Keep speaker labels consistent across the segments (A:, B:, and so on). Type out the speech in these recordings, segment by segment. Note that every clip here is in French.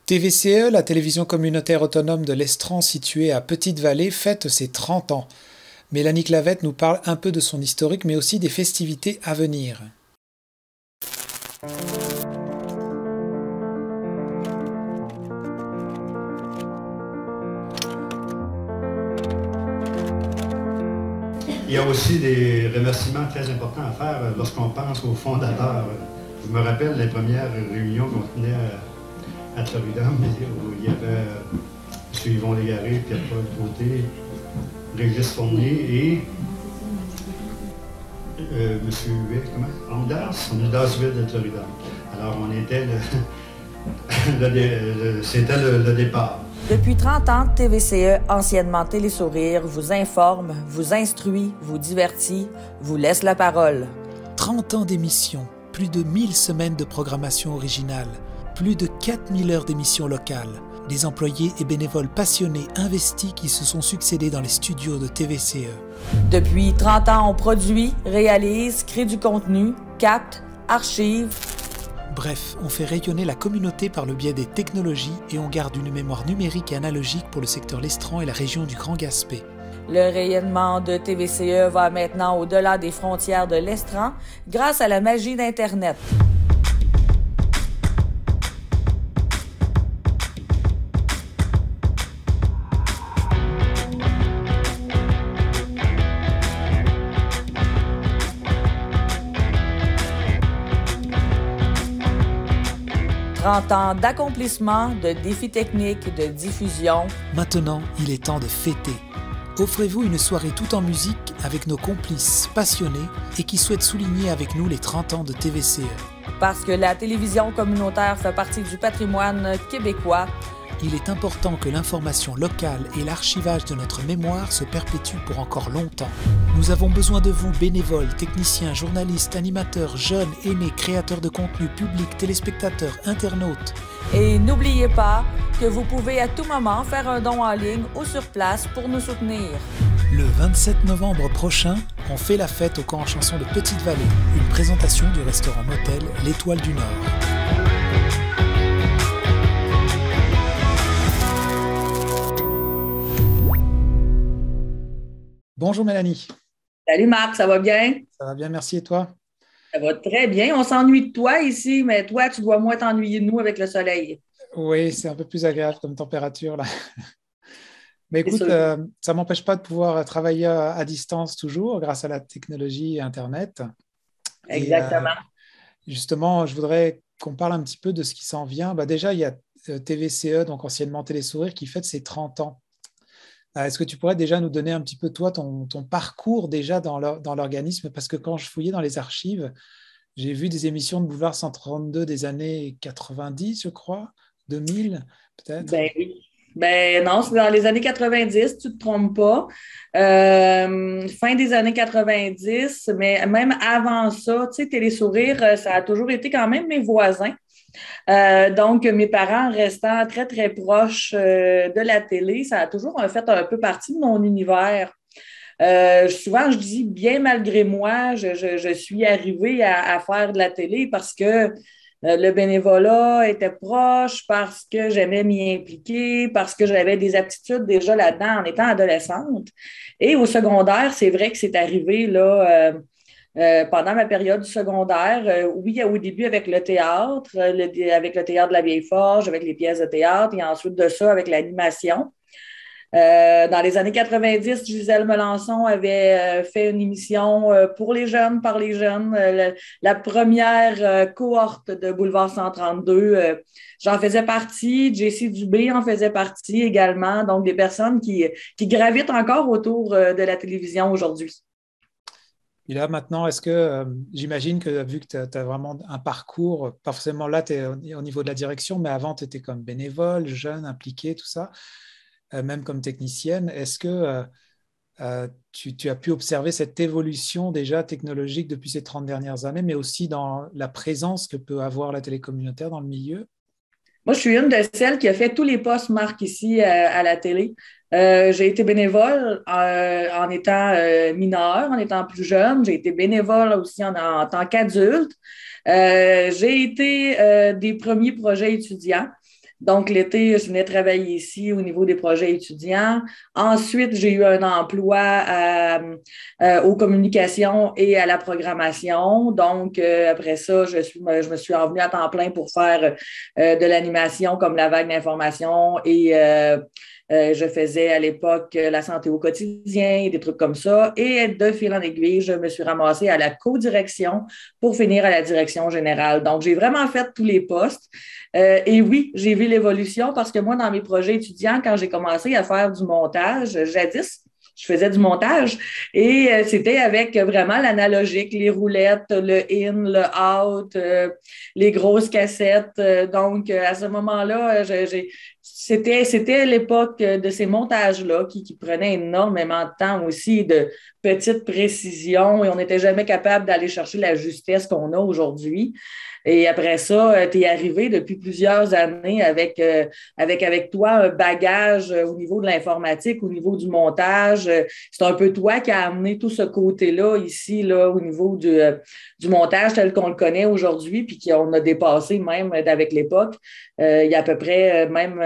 A: TVCE, la télévision communautaire autonome de l'Estran située à Petite-Vallée, fête ses 30 ans. Mélanie Clavette nous parle un peu de son historique, mais aussi des festivités à venir.
B: Il y a aussi des remerciements très importants à faire lorsqu'on pense aux fondateurs. Je me rappelle les premières réunions qu'on tenait à Notre-Dame, où il y avait M. Yvon Légaré, Pierre-Paul Côté, Régis Fournier et M. Ondas Ville de Notre-Dame. Alors on était c'était le départ.
C: Depuis 30 ans, TVCE, anciennement Télésourire, vous informe, vous instruit, vous divertit, vous laisse la parole.
A: 30 ans d'émissions, plus de 1000 semaines de programmation originale, plus de 4000 heures d'émissions locales, des employés et bénévoles passionnés investis qui se sont succédés dans les studios de TVCE.
C: Depuis 30 ans, on produit, réalise, crée du contenu, capte, archive.
A: Bref, on fait rayonner la communauté par le biais des technologies et on garde une mémoire numérique et analogique pour le secteur Lestran et la région du Grand Gaspé.
C: Le rayonnement de TVCE va maintenant au-delà des frontières de l'Estran grâce à la magie d'Internet. Ans d'accomplissement, de défis techniques, de diffusion.
A: Maintenant, il est temps de fêter. Offrez-vous une soirée tout en musique avec nos complices passionnés et qui souhaitent souligner avec nous les 30 ans de TVCE.
C: Parce que la télévision communautaire fait partie du patrimoine québécois,
A: il est important que l'information locale et l'archivage de notre mémoire se perpétuent pour encore longtemps. Nous avons besoin de vous, bénévoles, techniciens, journalistes, animateurs, jeunes, aînés, créateurs de contenu, publics, téléspectateurs, internautes.
C: Et n'oubliez pas que vous pouvez à tout moment faire un don en ligne ou sur place pour nous soutenir.
A: Le 27 novembre prochain, on fait la fête au camp en chanson de Petite-Vallée, une présentation du restaurant motel L'Étoile du Nord. Bonjour Mélanie.
C: Salut Marc, ça va bien?
A: Ça va bien, merci et toi?
C: Ça va très bien. On s'ennuie de toi ici, mais toi, tu dois moins t'ennuyer de nous avec le soleil.
A: Oui, c'est un peu plus agréable comme température là. Mais écoute, ça ne m'empêche pas de pouvoir travailler à distance toujours grâce à la technologie et Internet.
C: Exactement.
A: Et, justement, je voudrais qu'on parle un petit peu de ce qui s'en vient. Déjà, il y a TVCE, donc anciennement Télésourire, qui fête ses 30 ans. Est-ce que tu pourrais déjà nous donner un petit peu, toi, ton parcours déjà dans l'organisme? Parce que quand je fouillais dans les archives, j'ai vu des émissions de Boulevard 132 des années 90, je crois, 2000 peut-être.
C: Ben oui. Ben non, c'est dans les années 90, tu ne te trompes pas. Fin des années 90, mais même avant ça, tu sais, Télésourire, ça a toujours été quand même mes voisins. Donc, mes parents restant très, très proches de la télé, ça a toujours fait un peu partie de mon univers. Souvent, je dis, bien malgré moi, je suis arrivée à faire de la télé parce que le bénévolat était proche, parce que j'aimais m'y impliquer, parce que j'avais des aptitudes déjà là-dedans en étant adolescente. Et au secondaire, c'est vrai que c'est arrivé là. Pendant ma période du secondaire, oui, au début avec le théâtre, avec le théâtre de la Vieille Forge, avec les pièces de théâtre, et ensuite de ça, avec l'animation. Dans les années 90, Gisèle Melançon avait fait une émission pour les jeunes, par les jeunes, la première cohorte de Boulevard 132. J'en faisais partie, Jessie Dubé en faisait partie également, donc des personnes qui gravitent encore autour de la télévision aujourd'hui.
A: Et là, maintenant, est-ce que, j'imagine que vu que tu as vraiment un parcours, pas forcément là, tu es au niveau de la direction, mais avant, tu étais comme bénévole, jeune, impliqué, tout ça, même comme technicienne. Est-ce que tu as pu observer cette évolution déjà technologique depuis ces 30 dernières années, mais aussi dans la présence que peut avoir la télé communautaire dans le milieu?
C: Moi, je suis une de celles qui a fait tous les postes, Marc, ici à la télé. J'ai été bénévole en étant mineure, en étant plus jeune. J'ai été bénévole aussi en tant qu'adulte. J'ai été des premiers projets étudiants. Donc, l'été, je venais travailler ici au niveau des projets étudiants. Ensuite, j'ai eu un emploi aux communications et à la programmation. Donc, après ça, je me suis envenue à temps plein pour faire de l'animation comme la vague d'information et je faisais à l'époque la santé au quotidien, des trucs comme ça. Et de fil en aiguille, je me suis ramassée à la co-direction pour finir à la direction générale. Donc, j'ai vraiment fait tous les postes. Et oui, j'ai vu l'évolution parce que moi, dans mes projets étudiants, quand j'ai commencé à faire du montage, jadis, je faisais du montage et c'était avec vraiment l'analogique, les roulettes, le in, le out, les grosses cassettes. Donc, à ce moment-là, c'était l'époque de ces montages-là qui prenaient énormément de temps aussi, de petites précisions et on n'était jamais capable d'aller chercher la justesse qu'on a aujourd'hui. Et après ça, tu es arrivé depuis plusieurs années avec toi un bagage au niveau de l'informatique, au niveau du montage. C'est un peu toi qui as amené tout ce côté-là ici, là, au niveau du montage tel qu'on le connaît aujourd'hui, puis qu'on a dépassé même avec l'époque. Il y a à peu près même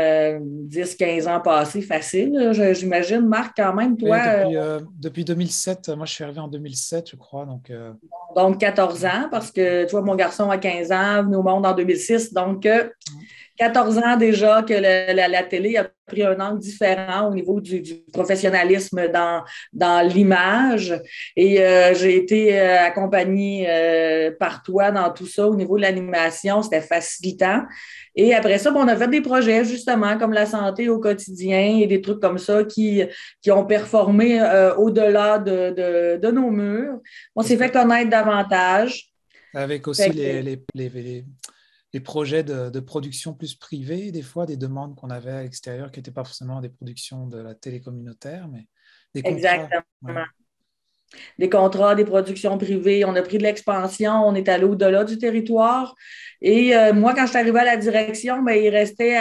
C: 10-15 ans passés, facile. J'imagine, Marc, quand même, toi.
A: Oui, depuis 2007, moi je suis arrivé en 2007, je crois.
C: Donc 14 ans, parce que tu vois, mon garçon a 15 ans, venu au monde en 2006. Donc, 14 ans déjà que la télé a pris un angle différent au niveau du professionnalisme dans l'image. Et j'ai été accompagnée par toi dans tout ça au niveau de l'animation. C'était facilitant. Et après ça, on a fait des projets justement comme la santé au quotidien et des trucs comme ça qui ont performé au-delà de nos murs. On s'est fait connaître davantage.
A: Avec aussi les projets de production plus privée, des fois des demandes qu'on avait à l'extérieur qui n'étaient pas forcément des productions de la télé communautaire, mais des contrats.
C: Exactement.
A: Ouais.
C: Des contrats, des productions privées. On a pris de l'expansion, on est allé au-delà du territoire. Et moi, quand je suis arrivée à la direction, il restait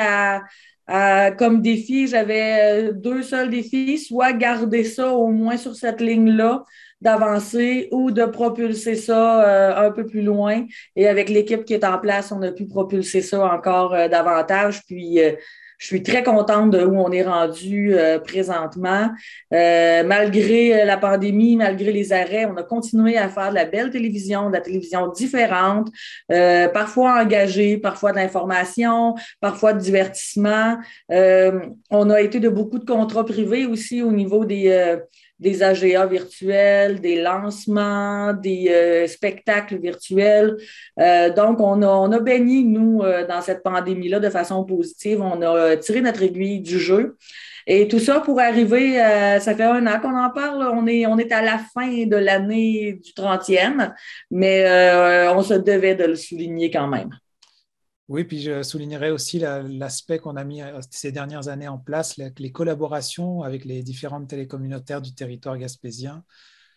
C: comme défi, j'avais deux seuls défis, soit garder ça au moins sur cette ligne-là, d'avancer ou de propulser ça un peu plus loin. Et avec l'équipe qui est en place, on a pu propulser ça encore davantage. Puis, je suis très contente de où on est rendu présentement. Malgré la pandémie, malgré les arrêts, on a continué à faire de la belle télévision, de la télévision différente, parfois engagée, parfois de l'information, parfois de divertissement. On a été de beaucoup de contrats privés aussi au niveau des AGA virtuels, des lancements, des spectacles virtuels. Donc, on a baigné, nous, dans cette pandémie-là de façon positive. On a tiré notre aiguille du jeu. Et tout ça pour arriver, ça fait 1 an qu'on en parle. On est à la fin de l'année du 30e, mais on se devait de le souligner quand même.
A: Oui, puis je soulignerais aussi l'aspect qu'on a mis ces dernières années en place, les collaborations avec les différentes télécommunautaires du territoire gaspésien.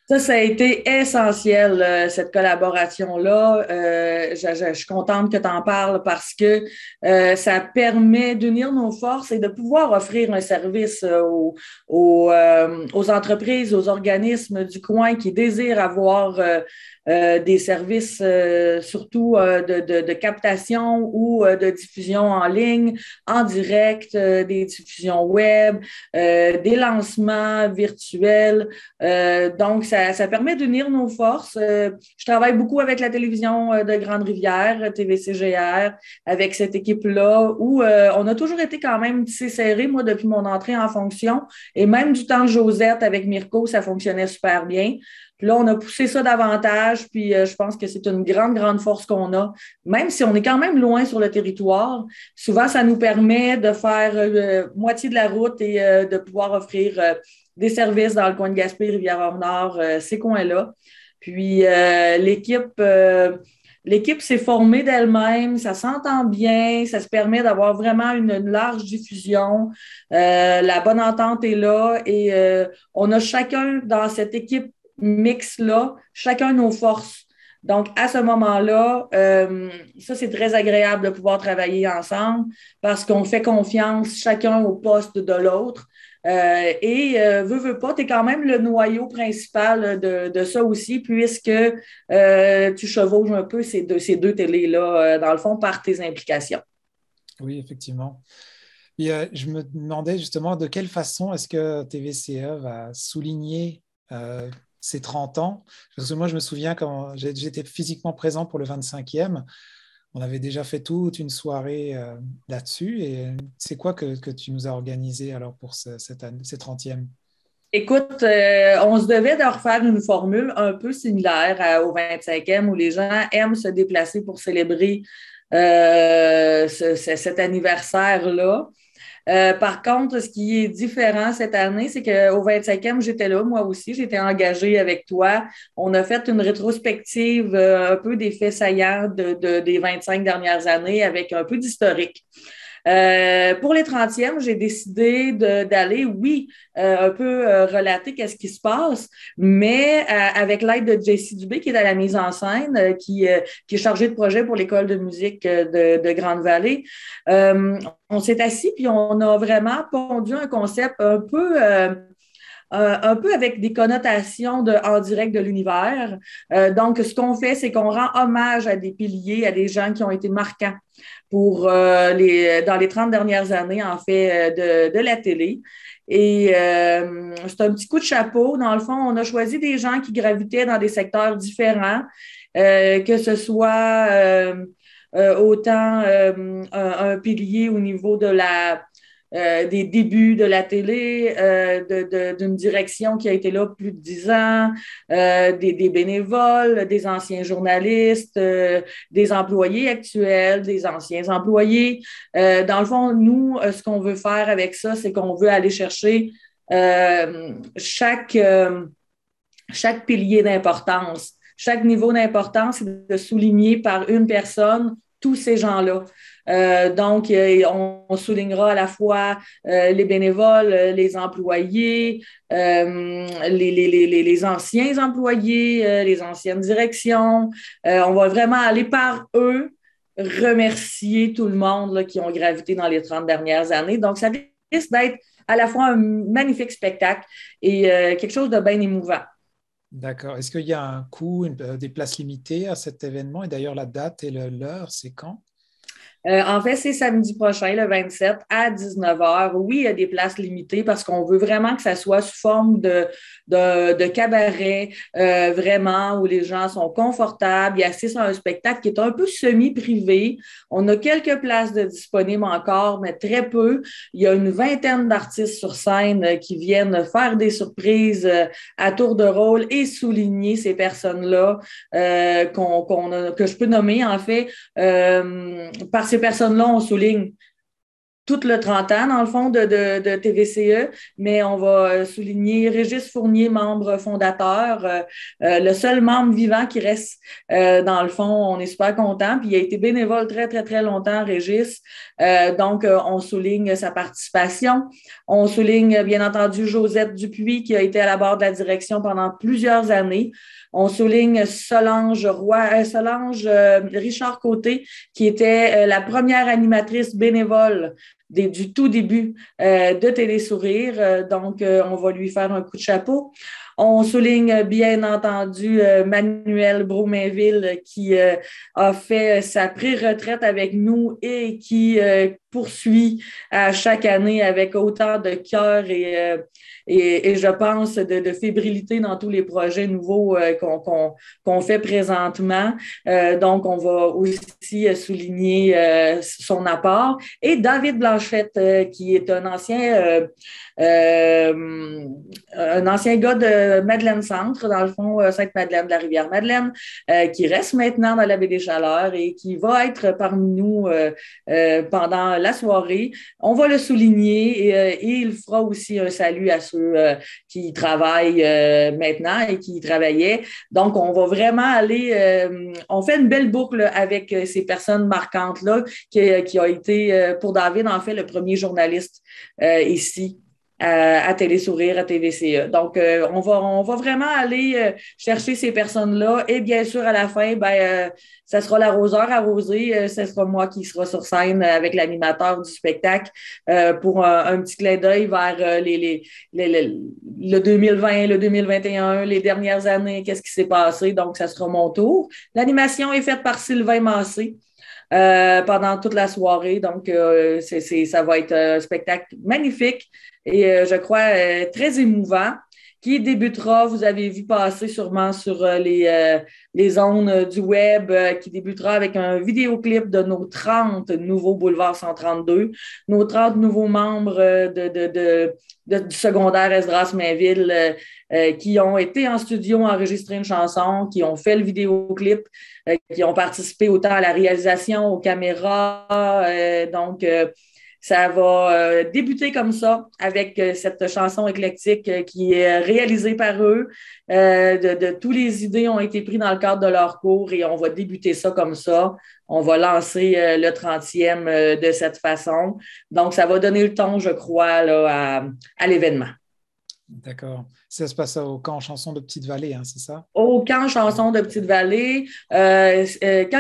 C: Ça a été essentiel, cette collaboration-là. Je suis contente que tu en parles parce que ça permet d'unir nos forces et de pouvoir offrir un service aux entreprises, aux organismes du coin qui désirent avoir des services surtout de captation ou de diffusion en ligne, en direct, des diffusions web, des lancements virtuels. Donc, ça permet d'unir nos forces. Je travaille beaucoup avec la télévision de Grande-Rivière, TVCGR, avec cette équipe-là, où on a toujours été quand même tissé serré, moi, depuis mon entrée en fonction. Et même du temps de Josette avec Mirko, ça fonctionnait super bien. Puis là, on a poussé ça davantage, puis je pense que c'est une grande, grande force qu'on a. Même si on est quand même loin sur le territoire, souvent, ça nous permet de faire moitié de la route et de pouvoir offrir des services dans le coin de Gaspé, Rivière-Nord, ces coins-là. Puis l'équipe s'est formée d'elle-même, ça s'entend bien, ça se permet d'avoir vraiment une large diffusion. La bonne entente est là et on a chacun dans cette équipe mix-là, chacun nos forces. Donc, à ce moment-là, ça, c'est très agréable de pouvoir travailler ensemble parce qu'on fait confiance chacun au poste de l'autre. Veux pas, tu es quand même le noyau principal de ça aussi, puisque tu chevauches un peu ces deux télés-là, dans le fond, par tes implications.
A: Oui, effectivement. Et je me demandais justement de quelle façon est-ce que TVCE va souligner ses 30 ans. Parce que moi, je me souviens quand j'étais physiquement présent pour le 25e, on avait déjà fait toute une soirée là-dessus. Et c'est quoi que tu nous as organisé alors pour cette année, ces 30e?
C: Écoute, on se devait de refaire une formule un peu similaire au 25e où les gens aiment se déplacer pour célébrer cet anniversaire-là. Par contre, ce qui est différent cette année, c'est qu'au 25e, j'étais là, moi aussi, j'étais engagée avec toi. On a fait une rétrospective un peu des faits saillants des 25 dernières années avec un peu d'historique. Pour les 30e, j'ai décidé d'aller, oui, un peu relater qu'est-ce qui se passe, mais avec l'aide de Jessie Dubé, qui est à la mise en scène, qui est chargée de projet pour l'école de musique de Grande-Vallée. On s'est assis, puis on a vraiment pondu un concept un peu avec des connotations en direct de l'univers. Donc, ce qu'on fait, c'est qu'on rend hommage à des piliers, à des gens qui ont été marquants dans les 30 dernières années, en fait, de la télé. Et c'est un petit coup de chapeau. Dans le fond, on a choisi des gens qui gravitaient dans des secteurs différents, que ce soit autant un pilier au niveau des débuts de la télé, d'une direction qui a été là plus de 10 ans, des bénévoles, des anciens journalistes, des employés actuels, des anciens employés. Dans le fond, nous, ce qu'on veut faire avec ça, c'est qu'on veut aller chercher chaque pilier d'importance, chaque niveau d'importance, c'est de souligner par une personne tous ces gens-là. Donc, on soulignera à la fois les bénévoles, les employés, les anciens employés, les anciennes directions. On va vraiment aller par eux remercier tout le monde là, qui ont gravité dans les 30 dernières années. Donc, ça risque d'être à la fois un magnifique spectacle et quelque chose de bien émouvant.
A: D'accord. Est-ce qu'il y a un coût, des places limitées à cet événement? Et d'ailleurs, la date et l'heure, c'est quand?
C: En fait, c'est samedi prochain, le 27, à 19 heures. Oui, il y a des places limitées parce qu'on veut vraiment que ça soit sous forme de cabaret, vraiment, où les gens sont confortables. Ils assistent à un spectacle qui est un peu semi-privé. On a quelques places de disponibles encore, mais très peu. Il y a une vingtaine d'artistes sur scène qui viennent faire des surprises à tour de rôle et souligner ces personnes-là que je peux nommer, en fait, par ces personnes-là, on souligne tout le 30 ans, dans le fond, de TVCE, mais on va souligner Régis Fournier, membre fondateur, le seul membre vivant qui reste, dans le fond, on est super content, puis il a été bénévole très, très, très longtemps, Régis, donc on souligne sa participation. On souligne, bien entendu, Josette Dupuis, qui a été à la barre de la direction pendant plusieurs années. On souligne Solange Richard Côté, qui était la première animatrice bénévole du tout début de Télésourire. Donc, on va lui faire un coup de chapeau. On souligne bien entendu Manuel Bromainville qui a fait sa pré-retraite avec nous et qui poursuit à chaque année avec autant de cœur et je pense de fébrilité dans tous les projets nouveaux qu'on fait présentement. Donc, on va aussi souligner son apport. Et David Blanchette, qui est un ancien gars de Madeleine Centre, dans le fond, Sainte-Madeleine de la Rivière-Madeleine, qui reste maintenant dans la baie des Chaleurs et qui va être parmi nous pendant la soirée. On va le souligner et il fera aussi un salut à ceux qui travaillent maintenant et qui travaillaient. Donc, on va vraiment aller, on fait une belle boucle avec ces personnes marquantes-là qui a été, pour David, en fait, le premier journaliste ici à Télésourire, à TVCE. Donc, on va vraiment aller chercher ces personnes-là et bien sûr, à la fin, ça sera l'arroseur arrosé. Ce sera moi qui sera sur scène avec l'animateur du spectacle pour un petit clin d'œil vers le 2020, le 2021, les dernières années, qu'est-ce qui s'est passé. Donc, ça sera mon tour. L'animation est faite par Sylvain Massé. pendant toute la soirée. Donc, ça va être un spectacle magnifique et je crois très émouvant qui débutera, vous avez vu passer sûrement sur les ondes du web, qui débutera avec un vidéoclip de nos 30 nouveaux Boulevard 132, nos 30 nouveaux membres du secondaire Esdras-Mainville qui ont été en studio enregistrer une chanson, qui ont fait le vidéoclip, qui ont participé autant à la réalisation, aux caméras. Ça va débuter comme ça avec cette chanson éclectique qui est réalisée par eux. Tous les idées ont été prises dans le cadre de leur cours et on va débuter ça comme ça. On va lancer le 30e de cette façon. Donc, ça va donner le ton, je crois, là, à l'événement.
A: D'accord. Ça se passe au camp chanson de Petite-Vallée, hein, c'est ça?
C: Au camp chanson de Petite-Vallée. Quand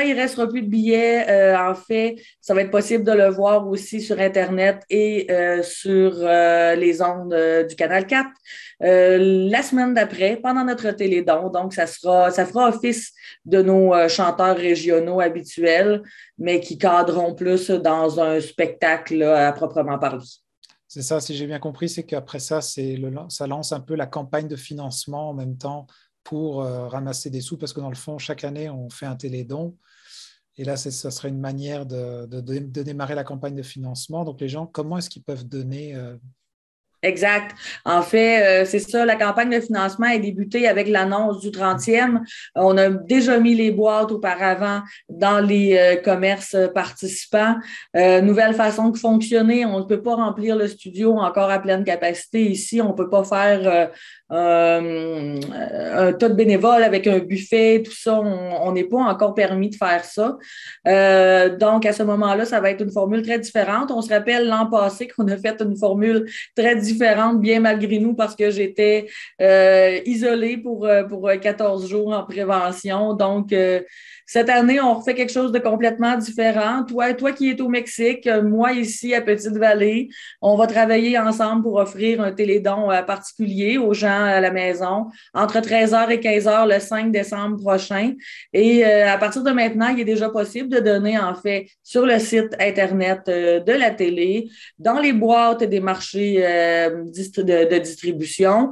C: il ne restera plus de billets, en fait, ça va être possible de le voir aussi sur Internet et sur les ondes du Canal 4 la semaine d'après, pendant notre télédon. Donc, ça fera office de nos chanteurs régionaux habituels, mais qui cadreront plus dans un spectacle là, à proprement parler.
A: C'est ça, si j'ai bien compris, c'est qu'après ça, ça lance un peu la campagne de financement en même temps pour ramasser des sous, parce que dans le fond, chaque année, on fait un télédon. Et là, ça serait une manière de démarrer la campagne de financement. Donc, les gens, comment est-ce qu'ils peuvent donner
C: Exact. En fait, c'est ça, la campagne de financement est débutée avec l'annonce du 30e. On a déjà mis les boîtes auparavant dans les commerces participants. Nouvelle façon de fonctionner, on ne peut pas remplir le studio encore à pleine capacité ici. On ne peut pas faire un tas de bénévoles avec un buffet, tout ça. On n'est pas encore permis de faire ça. Donc, à ce moment-là, ça va être une formule très différente. On se rappelle l'an passé qu'on a fait une formule très différente, bien malgré nous, parce que j'étais isolée pour 14 jours en prévention. Donc, cette année, on refait quelque chose de complètement différent. Toi qui es au Mexique, moi ici à Petite-Vallée, on va travailler ensemble pour offrir un télédon particulier aux gens à la maison entre 13h et 15h le 5 décembre prochain. Et à partir de maintenant, il est déjà possible de donner, en fait, sur le site Internet de la télé, dans les boîtes des marchés de distribution,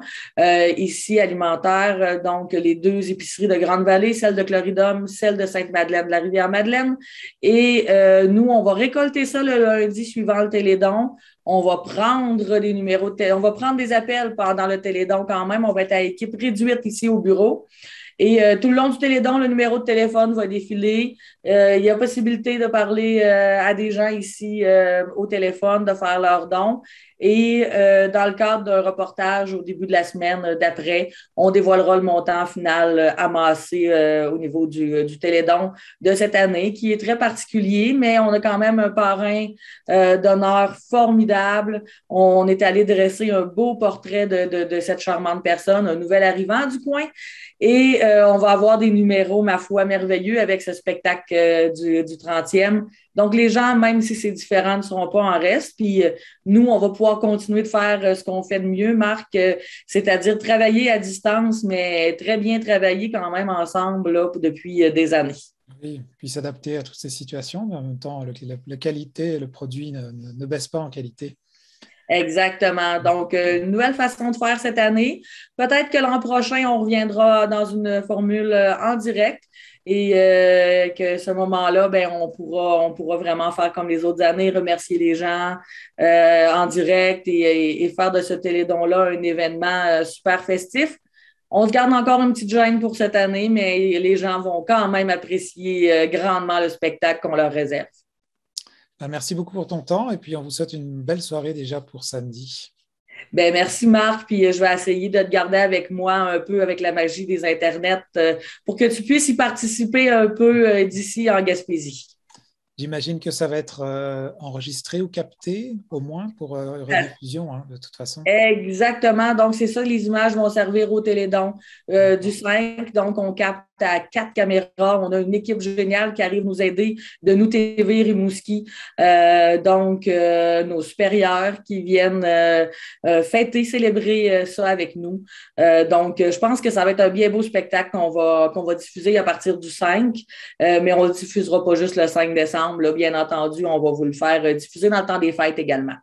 C: ici alimentaire, donc les 2 épiceries de Grande-Vallée, celle de Cloridum, celle de Sainte-Madeleine, de la Rivière-Madeleine. Et nous, on va récolter ça le lundi suivant le télédon. On va prendre des numéros on va prendre des appels pendant le télédon quand même. On va être à équipe réduite ici au bureau. Et tout le long du télédon, le numéro de téléphone va défiler. Il y a possibilité de parler à des gens ici au téléphone, de faire leurs dons. Et dans le cadre d'un reportage au début de la semaine d'après, on dévoilera le montant final amassé au niveau du télédon de cette année, qui est très particulier, mais on a quand même un parrain d'honneur formidable. On est allé dresser un beau portrait de cette charmante personne, un nouvel arrivant du coin. Et on va avoir des numéros, ma foi, merveilleux avec ce spectacle du 30e. Donc, les gens, même si c'est différent, ne seront pas en reste. Puis, nous, on va pouvoir continuer de faire ce qu'on fait de mieux, Marc, c'est-à-dire travailler à distance, mais très bien travailler quand même ensemble là, depuis des années.
A: Oui, puis s'adapter à toutes ces situations, mais en même temps, la qualité, le produit ne baisse pas en qualité.
C: Exactement. Donc, une nouvelle façon de faire cette année. Peut-être que l'an prochain, on reviendra dans une formule en direct et que ce moment-là, ben, on pourra vraiment faire comme les autres années, remercier les gens en direct et faire de ce télédon-là un événement super festif. On se garde encore une petite gêne pour cette année, mais les gens vont quand même apprécier grandement le spectacle qu'on leur réserve.
A: Merci beaucoup pour ton temps et puis on vous souhaite une belle soirée déjà pour samedi.
C: Ben, merci Marc, puis je vais essayer de te garder avec moi un peu avec la magie des Internets pour que tu puisses y participer un peu d'ici en Gaspésie.
A: J'imagine que ça va être enregistré ou capté, au moins, pour rediffusion, hein, de toute façon.
C: Exactement. Donc, c'est ça, les images vont servir au télédon du 5. Donc, on capte à 4 caméras. On a une équipe géniale qui arrive nous aider de nous TV Rimouski. Donc, nos supérieurs qui viennent fêter, célébrer ça avec nous. Donc, je pense que ça va être un bien beau spectacle qu'on va diffuser à partir du 5. Mais on ne le diffusera pas juste le 5 décembre. ensemble. Là, bien entendu, on va vous le faire diffuser dans le temps des fêtes également.